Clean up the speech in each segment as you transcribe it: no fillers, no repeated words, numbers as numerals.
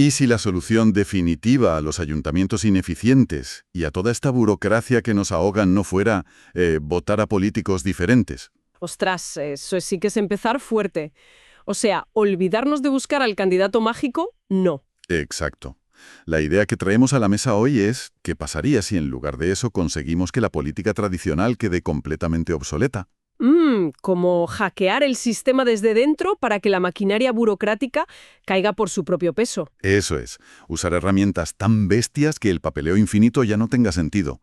¿Y si la solución definitiva a los ayuntamientos ineficientes y a toda esta burocracia que nos ahogan no fuera votar a políticos diferentes? Ostras, eso sí que es empezar fuerte. O sea, olvidarnos de buscar al candidato mágico, no. Exacto. La idea que traemos a la mesa hoy es, ¿qué pasaría si en lugar de eso conseguimos que la política tradicional quede completamente obsoleta? Como hackear el sistema desde dentro para que la maquinaria burocrática caiga por su propio peso. Eso es, usar herramientas tan bestias que el papeleo infinito ya no tenga sentido.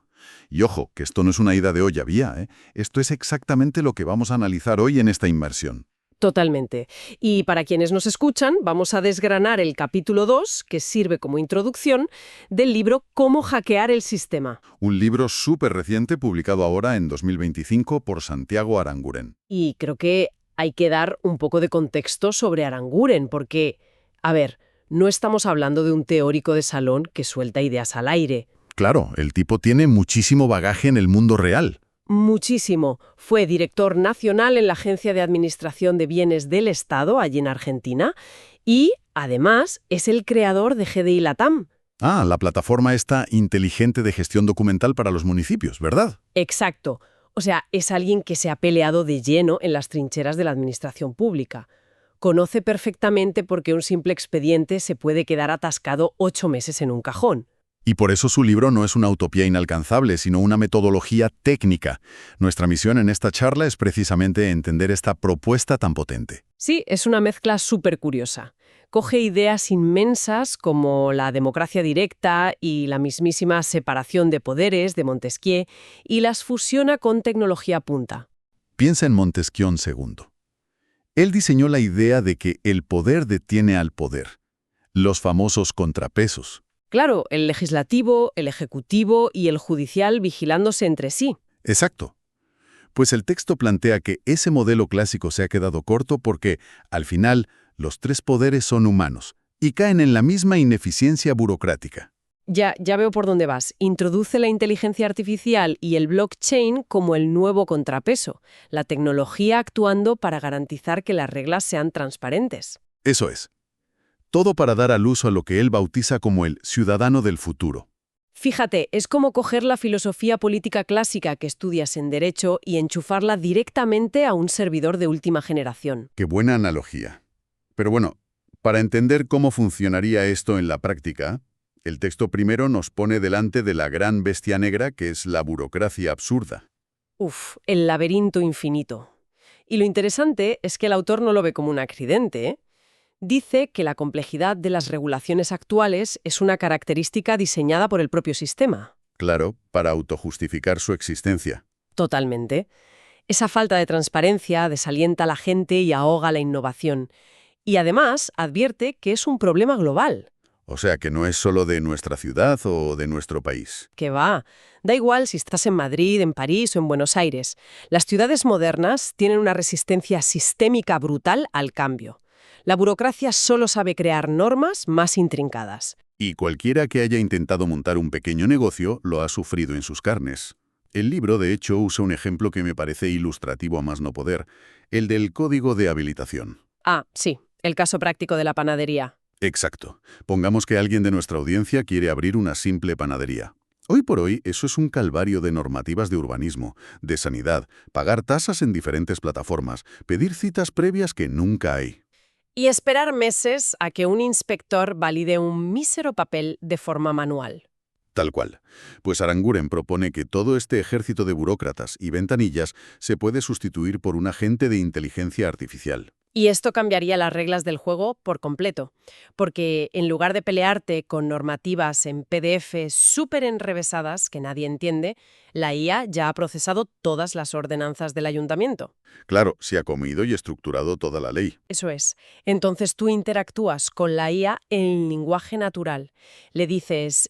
Y ojo, que esto no es una ida de olla vía, ¿eh? Esto es exactamente lo que vamos a analizar hoy en esta inmersión. Totalmente. Y para quienes nos escuchan, vamos a desgranar el capítulo 2, que sirve como introducción, del libro Cómo hackear el sistema. Un libro súper reciente publicado ahora en 2025 por Santiago Aranguren. Y creo que hay que dar un poco de contexto sobre Aranguren, porque, a ver, no estamos hablando de un teórico de salón que suelta ideas al aire. Claro, el tipo tiene muchísimo bagaje en el mundo real. Muchísimo. Fue director nacional en la Agencia de Administración de Bienes del Estado, allí en Argentina, y, además, es el creador de GDI Latam. Ah, la plataforma esta inteligente de gestión documental para los municipios, ¿verdad? Exacto. O sea, es alguien que se ha peleado de lleno en las trincheras de la administración pública. Conoce perfectamente por qué un simple expediente se puede quedar atascado 8 meses en un cajón. Y por eso su libro no es una utopía inalcanzable, sino una metodología técnica. Nuestra misión en esta charla es precisamente entender esta propuesta tan potente. Sí, es una mezcla súper curiosa. Coge ideas inmensas como la democracia directa y la mismísima separación de poderes de Montesquieu y las fusiona con tecnología punta. Piensa en Montesquieu II. Él diseñó la idea de que el poder detiene al poder, los famosos contrapesos. Claro, el legislativo, el ejecutivo y el judicial vigilándose entre sí. Exacto. Pues el texto plantea que ese modelo clásico se ha quedado corto porque, al final, los tres poderes son humanos y caen en la misma ineficiencia burocrática. Ya veo por dónde vas. Introduce la inteligencia artificial y el blockchain como el nuevo contrapeso, la tecnología actuando para garantizar que las reglas sean transparentes. Eso es. Todo para dar al uso a lo que él bautiza como el ciudadano del futuro. Fíjate, es como coger la filosofía política clásica que estudias en Derecho y enchufarla directamente a un servidor de última generación. Qué buena analogía. Pero bueno, para entender cómo funcionaría esto en la práctica, el texto primero nos pone delante de la gran bestia negra que es la burocracia absurda. El laberinto infinito. Y lo interesante es que el autor no lo ve como un accidente, ¿eh? Dice que la complejidad de las regulaciones actuales es una característica diseñada por el propio sistema. Claro, para autojustificar su existencia. Totalmente. Esa falta de transparencia desalienta a la gente y ahoga la innovación. Y además advierte que es un problema global. O sea que no es solo de nuestra ciudad o de nuestro país. Que va. Da igual si estás en Madrid, en París o en Buenos Aires. Las ciudades modernas tienen una resistencia sistémica brutal al cambio. La burocracia solo sabe crear normas más intrincadas. Y cualquiera que haya intentado montar un pequeño negocio lo ha sufrido en sus carnes. El libro, de hecho, usa un ejemplo que me parece ilustrativo a más no poder, el del código de habilitación. Ah, sí, el caso práctico de la panadería. Exacto. Pongamos que alguien de nuestra audiencia quiere abrir una simple panadería. Hoy por hoy eso es un calvario de normativas de urbanismo, de sanidad, pagar tasas en diferentes plataformas, pedir citas previas que nunca hay. Y esperar meses a que un inspector valide un mísero papel de forma manual. Tal cual. Pues Aranguren propone que todo este ejército de burócratas y ventanillas se puede sustituir por un agente de inteligencia artificial. Y esto cambiaría las reglas del juego por completo, porque en lugar de pelearte con normativas en PDF súper enrevesadas que nadie entiende, la IA ya ha procesado todas las ordenanzas del ayuntamiento. Claro, se ha comido y estructurado toda la ley. Eso es. Entonces tú interactúas con la IA en lenguaje natural. Le dices,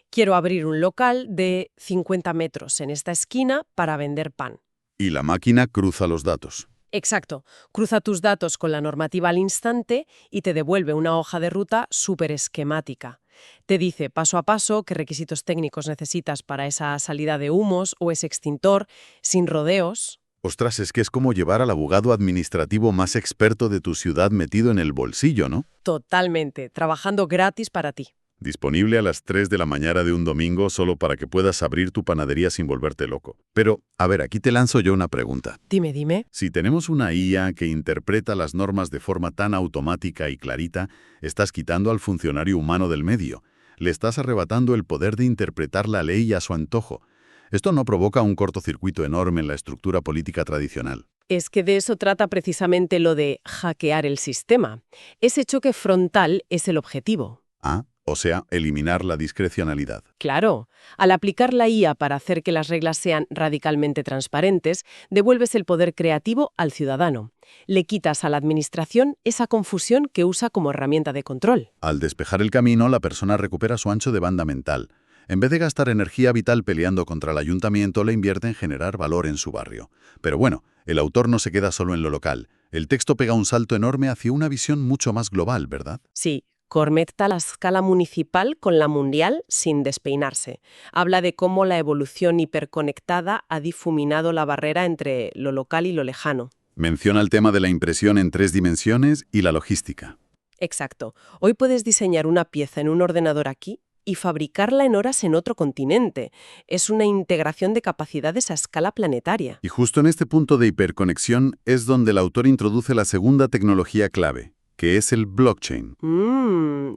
quiero abrir un local de 50 metros en esta esquina para vender pan. Y la máquina cruza los datos. Exacto. Cruza tus datos con la normativa al instante y te devuelve una hoja de ruta súper esquemática. Te dice paso a paso qué requisitos técnicos necesitas para esa salida de humos o ese extintor, sin rodeos. Ostras, es que es como llevar al abogado administrativo más experto de tu ciudad metido en el bolsillo, ¿no? Totalmente, trabajando gratis para ti. Disponible a las 3 de la mañana de un domingo solo para que puedas abrir tu panadería sin volverte loco. Pero, a ver, aquí te lanzo yo una pregunta. Dime, dime. Si tenemos una IA que interpreta las normas de forma tan automática y clarita, estás quitando al funcionario humano del medio. Le estás arrebatando el poder de interpretar la ley a su antojo. Esto no provoca un cortocircuito enorme en la estructura política tradicional. Es que de eso trata precisamente lo de hackear el sistema. Ese choque frontal es el objetivo. Ah, o sea, eliminar la discrecionalidad. Claro, al aplicar la IA para hacer que las reglas sean radicalmente transparentes, devuelves el poder creativo al ciudadano. Le quitas a la administración esa confusión que usa como herramienta de control. Al despejar el camino, la persona recupera su ancho de banda mental. En vez de gastar energía vital peleando contra el ayuntamiento, la invierte en generar valor en su barrio. Pero bueno, el autor no se queda solo en lo local. El texto pega un salto enorme hacia una visión mucho más global, ¿verdad? Sí, conecta la escala municipal con la mundial sin despeinarse. Habla de cómo la evolución hiperconectada ha difuminado la barrera entre lo local y lo lejano. Menciona el tema de la impresión en 3 dimensiones y la logística. Exacto. Hoy puedes diseñar una pieza en un ordenador aquí y fabricarla en horas en otro continente. Es una integración de capacidades a escala planetaria. Y justo en este punto de hiperconexión es donde el autor introduce la segunda tecnología clave, que es el blockchain.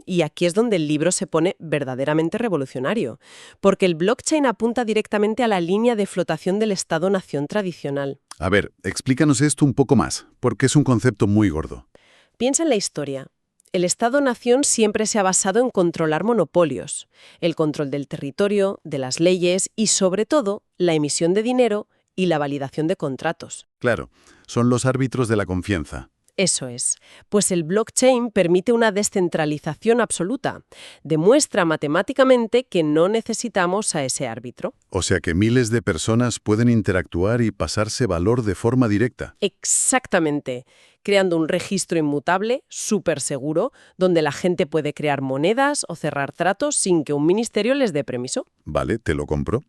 Y aquí es donde el libro se pone verdaderamente revolucionario, porque el blockchain apunta directamente a la línea de flotación del Estado-nación tradicional. A ver, explícanos esto un poco más, porque es un concepto muy gordo. Piensa en la historia. El Estado-nación siempre se ha basado en controlar monopolios, el control del territorio, de las leyes y, sobre todo, la emisión de dinero y la validación de contratos. Claro, son los árbitros de la confianza. Eso es. Pues el blockchain permite una descentralización absoluta. Demuestra matemáticamente que no necesitamos a ese árbitro. O sea que miles de personas pueden interactuar y pasarse valor de forma directa. Exactamente. Creando un registro inmutable, súper seguro, donde la gente puede crear monedas o cerrar tratos sin que un ministerio les dé permiso. Vale, te lo compro.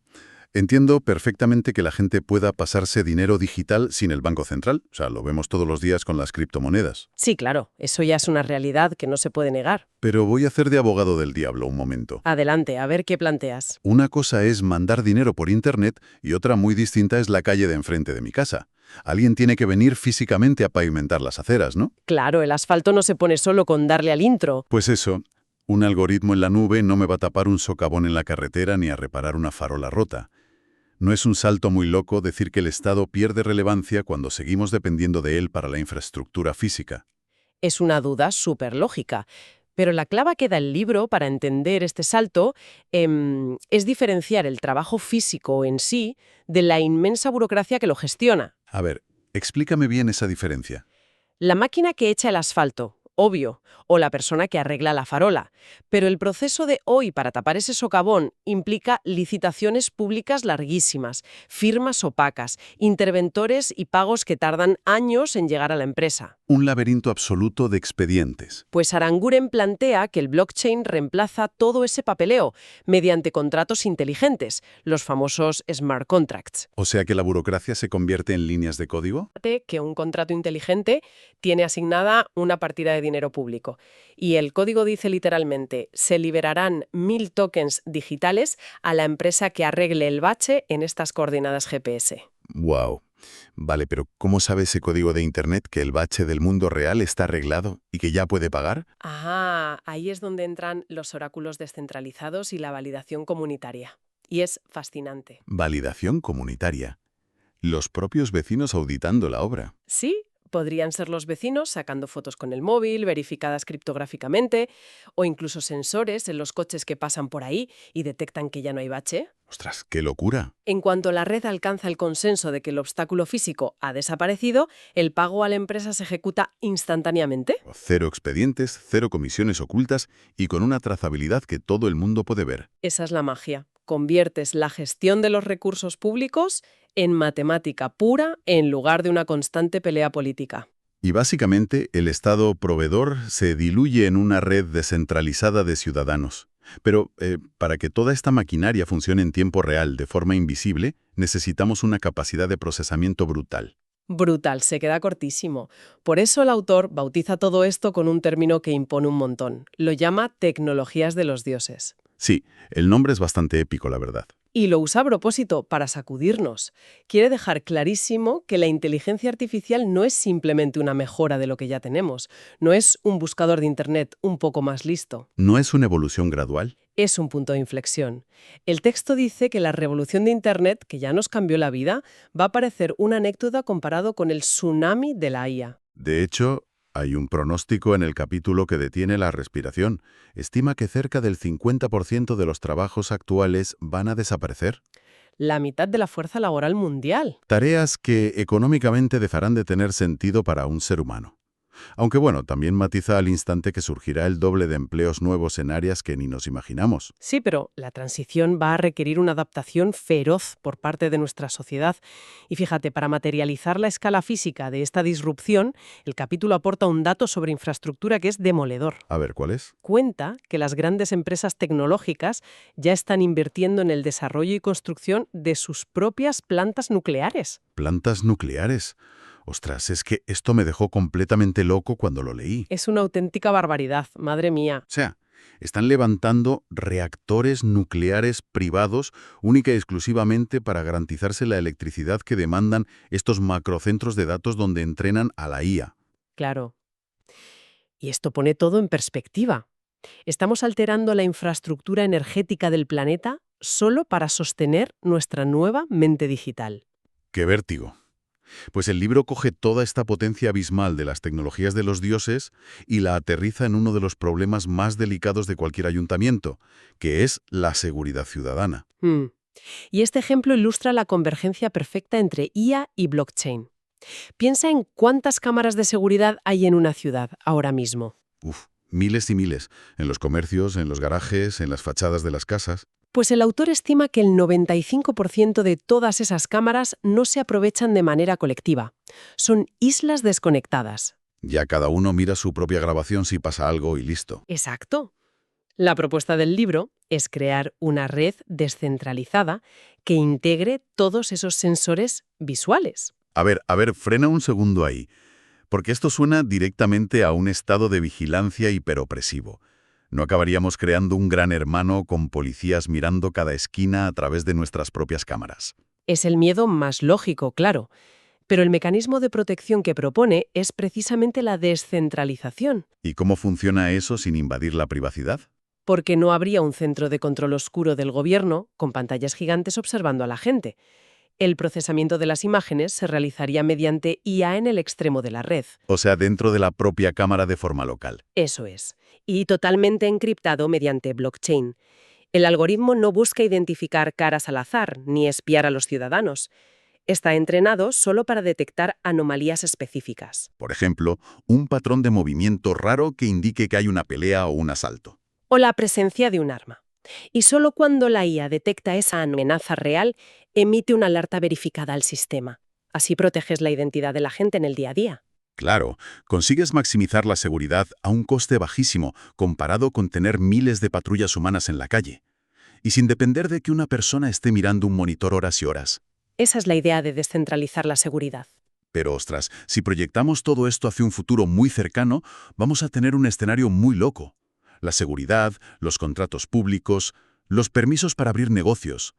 Entiendo perfectamente que la gente pueda pasarse dinero digital sin el Banco Central. O sea, lo vemos todos los días con las criptomonedas. Sí, claro, eso ya es una realidad que no se puede negar. Pero voy a hacer de abogado del diablo un momento. Adelante, a ver qué planteas. Una cosa es mandar dinero por Internet y otra muy distinta es la calle de enfrente de mi casa. Alguien tiene que venir físicamente a pavimentar las aceras, ¿no? Claro, el asfalto no se pone solo con darle al intro. Pues eso, un algoritmo en la nube no me va a tapar un socavón en la carretera ni a reparar una farola rota. No es un salto muy loco decir que el Estado pierde relevancia cuando seguimos dependiendo de él para la infraestructura física. Es una duda súper lógica. Pero la clave que da el libro para entender este salto es diferenciar el trabajo físico en sí de la inmensa burocracia que lo gestiona. A ver, explícame bien esa diferencia. La máquina que echa el asfalto, obvio, o la persona que arregla la farola. Pero el proceso de hoy para tapar ese socavón implica licitaciones públicas larguísimas, firmas opacas, interventores y pagos que tardan años en llegar a la empresa. Un laberinto absoluto de expedientes. Pues Aranguren plantea que el blockchain reemplaza todo ese papeleo mediante contratos inteligentes, los famosos smart contracts. O sea que la burocracia se convierte en líneas de código. Que un contrato inteligente tiene asignada una partida de dinero público. Y el código dice literalmente, se liberarán 1000 tokens digitales a la empresa que arregle el bache en estas coordenadas GPS. ¡Wow! Vale, pero ¿cómo sabe ese código de Internet que el bache del mundo real está arreglado y que ya puede pagar? Ah, ahí es donde entran los oráculos descentralizados y la validación comunitaria. Y es fascinante. Validación comunitaria. Los propios vecinos auditando la obra. Sí, podrían ser los vecinos sacando fotos con el móvil, verificadas criptográficamente, o incluso sensores en los coches que pasan por ahí y detectan que ya no hay bache. ¡Ostras, qué locura! En cuanto la red alcanza el consenso de que el obstáculo físico ha desaparecido, el pago a la empresa se ejecuta instantáneamente. 0 expedientes, 0 comisiones ocultas y con una trazabilidad que todo el mundo puede ver. Esa es la magia. Conviertes la gestión de los recursos públicos en matemática pura en lugar de una constante pelea política. Y básicamente el Estado proveedor se diluye en una red descentralizada de ciudadanos. Pero para que toda esta maquinaria funcione en tiempo real de forma invisible, necesitamos una capacidad de procesamiento brutal. Brutal, se queda cortísimo. Por eso el autor bautiza todo esto con un término que impone un montón. Lo llama tecnologías de los dioses. Sí, el nombre es bastante épico, la verdad. Y lo usa a propósito para sacudirnos. Quiere dejar clarísimo que la inteligencia artificial no es simplemente una mejora de lo que ya tenemos. No es un buscador de Internet un poco más listo. ¿No es una evolución gradual? Es un punto de inflexión. El texto dice que la revolución de Internet, que ya nos cambió la vida, va a parecer una anécdota comparado con el tsunami de la IA. De hecho, hay un pronóstico en el capítulo que detiene la respiración. Estima que cerca del 50% de los trabajos actuales van a desaparecer. La mitad de la fuerza laboral mundial. Tareas que económicamente dejarán de tener sentido para un ser humano. Aunque bueno, también matiza al instante que surgirá el doble de empleos nuevos en áreas que ni nos imaginamos. Sí, pero la transición va a requerir una adaptación feroz por parte de nuestra sociedad. Y fíjate, para materializar la escala física de esta disrupción, el capítulo aporta un dato sobre infraestructura que es demoledor. A ver, ¿cuál es? Cuenta que las grandes empresas tecnológicas ya están invirtiendo en el desarrollo y construcción de sus propias plantas nucleares. Plantas nucleares. Ostras, es que esto me dejó completamente loco cuando lo leí. Es una auténtica barbaridad, madre mía. O sea, están levantando reactores nucleares privados única y exclusivamente para garantizarse la electricidad que demandan estos macrocentros de datos donde entrenan a la IA. Claro. Y esto pone todo en perspectiva. Estamos alterando la infraestructura energética del planeta solo para sostener nuestra nueva mente digital. ¡Qué vértigo! Pues el libro coge toda esta potencia abismal de las tecnologías de los dioses y la aterriza en uno de los problemas más delicados de cualquier ayuntamiento, que es la seguridad ciudadana. Y este ejemplo ilustra la convergencia perfecta entre IA y blockchain. Piensa en cuántas cámaras de seguridad hay en una ciudad ahora mismo. Miles y miles, en los comercios, en los garajes, en las fachadas de las casas. Pues el autor estima que el 95% de todas esas cámaras no se aprovechan de manera colectiva. Son islas desconectadas. Ya cada uno mira su propia grabación si pasa algo y listo. Exacto. La propuesta del libro es crear una red descentralizada que integre todos esos sensores visuales. A ver, frena un segundo ahí, porque esto suena directamente a un estado de vigilancia hiperopresivo. ¿No acabaríamos creando un gran hermano con policías mirando cada esquina a través de nuestras propias cámaras? Es el miedo más lógico, claro. Pero el mecanismo de protección que propone es precisamente la descentralización. ¿Y cómo funciona eso sin invadir la privacidad? Porque no habría un centro de control oscuro del gobierno con pantallas gigantes observando a la gente. El procesamiento de las imágenes se realizaría mediante IA en el extremo de la red. O sea, dentro de la propia cámara de forma local. Eso es. Y totalmente encriptado mediante blockchain. El algoritmo no busca identificar caras al azar ni espiar a los ciudadanos. Está entrenado solo para detectar anomalías específicas. Por ejemplo, un patrón de movimiento raro que indique que hay una pelea o un asalto. O la presencia de un arma. Y solo cuando la IA detecta esa amenaza real, emite una alerta verificada al sistema. Así proteges la identidad de la gente en el día a día. Claro, consigues maximizar la seguridad a un coste bajísimo comparado con tener miles de patrullas humanas en la calle. Y sin depender de que una persona esté mirando un monitor horas y horas. Esa es la idea de descentralizar la seguridad. Pero ostras, si proyectamos todo esto hacia un futuro muy cercano, vamos a tener un escenario muy loco. La seguridad, los contratos públicos, los permisos para abrir negocios.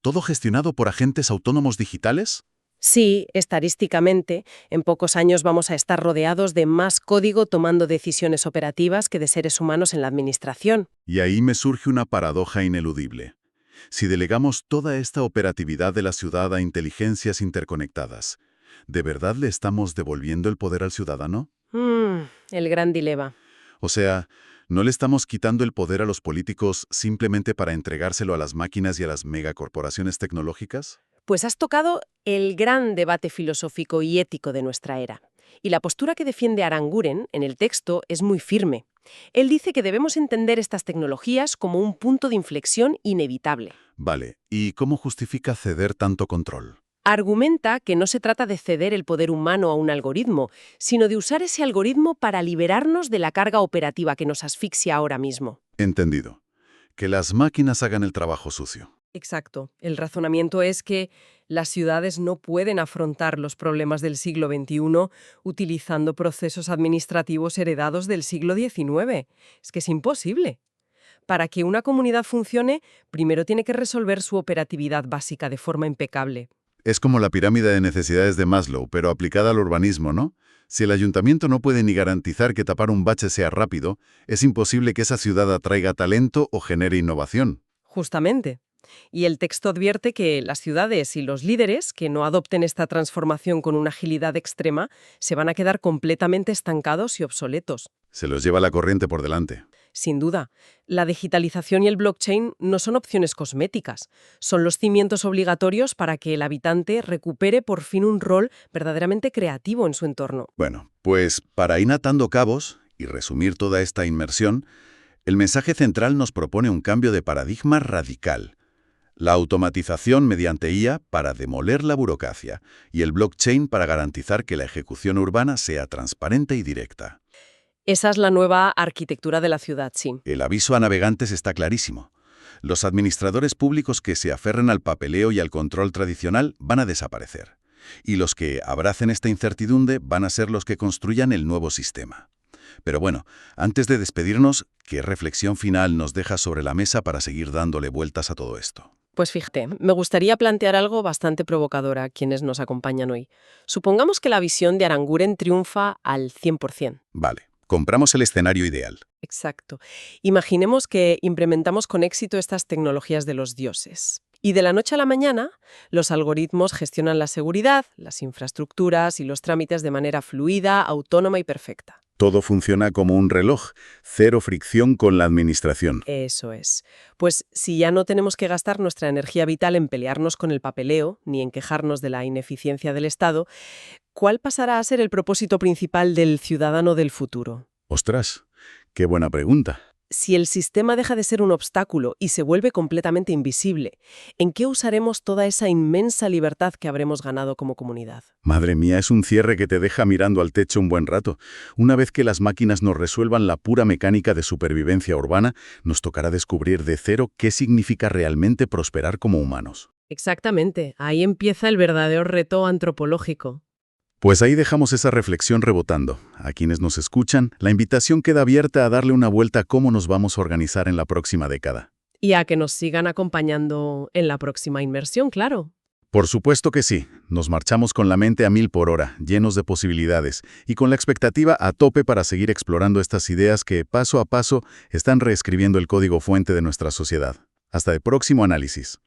¿Todo gestionado por agentes autónomos digitales? Sí, estadísticamente, en pocos años vamos a estar rodeados de más código tomando decisiones operativas que de seres humanos en la administración. Y ahí me surge una paradoja ineludible. Si delegamos toda esta operatividad de la ciudad a inteligencias interconectadas, ¿de verdad le estamos devolviendo el poder al ciudadano? El gran dilema. O sea, ¿no le estamos quitando el poder a los políticos simplemente para entregárselo a las máquinas y a las megacorporaciones tecnológicas? Pues has tocado el gran debate filosófico y ético de nuestra era. Y la postura que defiende Aranguren en el texto es muy firme. Él dice que debemos entender estas tecnologías como un punto de inflexión inevitable. Vale, ¿y cómo justifica ceder tanto control? Argumenta que no se trata de ceder el poder humano a un algoritmo, sino de usar ese algoritmo para liberarnos de la carga operativa que nos asfixia ahora mismo. Entendido. que las máquinas hagan el trabajo sucio. Exacto. El razonamiento es que las ciudades no pueden afrontar los problemas del siglo XXI utilizando procesos administrativos heredados del siglo XIX. Es que es imposible. Para que una comunidad funcione, primero tiene que resolver su operatividad básica de forma impecable. Es como la pirámide de necesidades de Maslow, pero aplicada al urbanismo, ¿no? Si el ayuntamiento no puede ni garantizar que tapar un bache sea rápido, es imposible que esa ciudad atraiga talento o genere innovación. Justamente. Y el texto advierte que las ciudades y los líderes que no adopten esta transformación con una agilidad extrema se van a quedar completamente estancados y obsoletos. Se los lleva la corriente por delante. Sin duda, la digitalización y el blockchain no son opciones cosméticas, son los cimientos obligatorios para que el habitante recupere por fin un rol verdaderamente creativo en su entorno. Bueno, pues para ir atando cabos y resumir toda esta inmersión, el mensaje central nos propone un cambio de paradigma radical. La automatización mediante IA para demoler la burocracia y el blockchain para garantizar que la ejecución urbana sea transparente y directa. Esa es la nueva arquitectura de la ciudad, sí. El aviso a navegantes está clarísimo. Los administradores públicos que se aferren al papeleo y al control tradicional van a desaparecer. Y los que abracen esta incertidumbre van a ser los que construyan el nuevo sistema. Pero bueno, antes de despedirnos, ¿qué reflexión final nos deja sobre la mesa para seguir dándole vueltas a todo esto? Pues fíjate, me gustaría plantear algo bastante provocador a quienes nos acompañan hoy. Supongamos que la visión de Aranguren triunfa al 100%. Vale, compramos el escenario ideal. Exacto. Imaginemos que implementamos con éxito estas tecnologías de los dioses. Y de la noche a la mañana, los algoritmos gestionan la seguridad, las infraestructuras y los trámites de manera fluida, autónoma y perfecta. Todo funciona como un reloj, cero fricción con la administración. Eso es. Pues si ya no tenemos que gastar nuestra energía vital en pelearnos con el papeleo, ni en quejarnos de la ineficiencia del Estado, ¿cuál pasará a ser el propósito principal del ciudadano del futuro? ¡Ostras! ¡Qué buena pregunta! Si el sistema deja de ser un obstáculo y se vuelve completamente invisible, ¿en qué usaremos toda esa inmensa libertad que habremos ganado como comunidad? Madre mía, es un cierre que te deja mirando al techo un buen rato. Una vez que las máquinas nos resuelvan la pura mecánica de supervivencia urbana, nos tocará descubrir de cero qué significa realmente prosperar como humanos. Exactamente, ahí empieza el verdadero reto antropológico. Pues ahí dejamos esa reflexión rebotando. A quienes nos escuchan, la invitación queda abierta a darle una vuelta a cómo nos vamos a organizar en la próxima década. Y a que nos sigan acompañando en la próxima inmersión, claro. Por supuesto que sí. Nos marchamos con la mente a 1000 por hora, llenos de posibilidades, y con la expectativa a tope para seguir explorando estas ideas que, paso a paso, están reescribiendo el código fuente de nuestra sociedad. Hasta el próximo análisis.